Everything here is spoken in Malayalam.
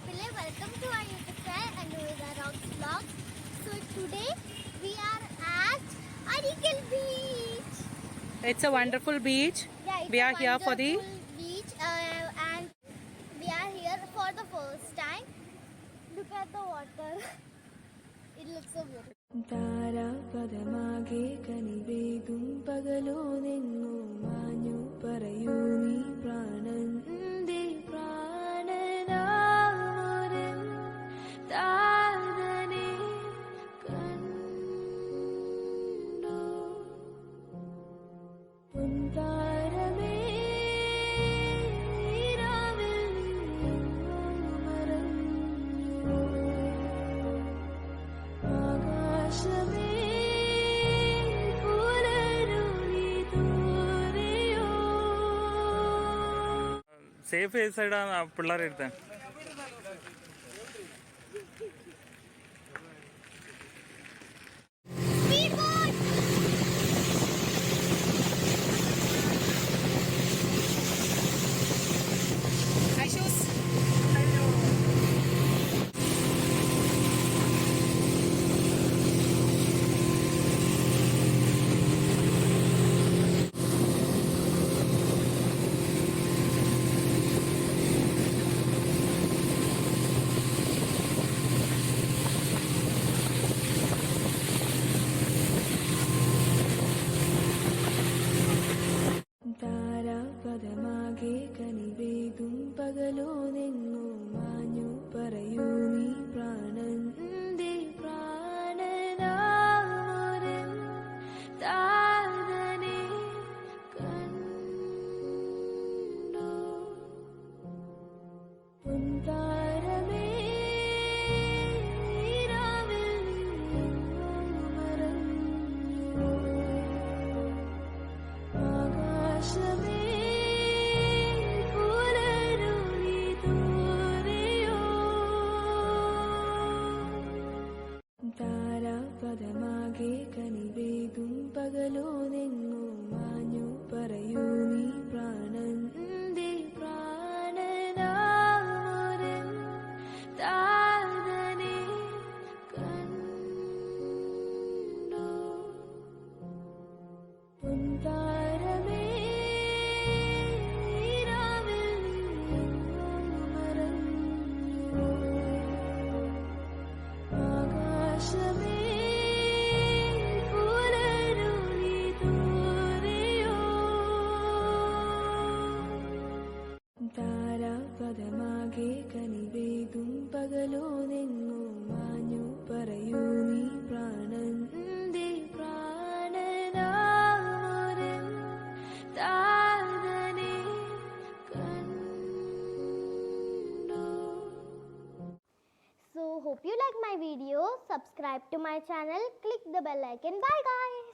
people, welcome to our YouTube channel and with our Rocks Vlogs. So today we are at Arigal Beach. It's a wonderful beach. Yeah, it's We a are here for the wonderful beach and we are here for the first time. Look at the water. It looks so beautiful. താരാപദമാകെ കനിവേകും പകലോ നിന്നു മാഞ്ഞു പറയൂ നീ പ്രാണന്റെ പ്രാണനാമോരൻ താരനെ കണ്ടു പൊൻതാരമേ രാവിൽ നിന്നെങ്ങോ മറഞ്ഞു ആകാശമേ പുലരുളി തോരെയോ സേഫ് സൈഡാണ് പിള്ളേരെ എടുത്തത്. Speedboat! താരാപദമാകെ കനിവേകും പകലോ നിന്നു മാഞ്ഞു പറയൂ നീ പ്രാണന്റെ പ്രാണനാമോരൻ താരനെ കണ്ടു പൊൻതാരമേ രാവിൽ നിന്നെങ്ങോ മറഞ്ഞു ആകാശമേ പുലരുളി തോരെയോ താരാപദമാകെ കനിവേകും പകലോ നിന്നു മാഞ്ഞു പറയൂ നീ പ്രാണന്റെ പ്രാണനാമോരൻ താരനെ കണ്ടു പൊൻതാരമേ രാവിൽ നിന്നെങ്ങോ മറഞ്ഞു ആകാശമേ പുലരുളി തോരെയോ താരാപദമാകെ കനിവേകും പകലോ നിന്നു മാഞ്ഞു പറയൂ നീ പ്രാണന്റെ പ്രാണനാമോരൻ താരനെ കണ്ടു. So hope you like my video. Subscribe to my channel. Click the bell icon. Bye guys.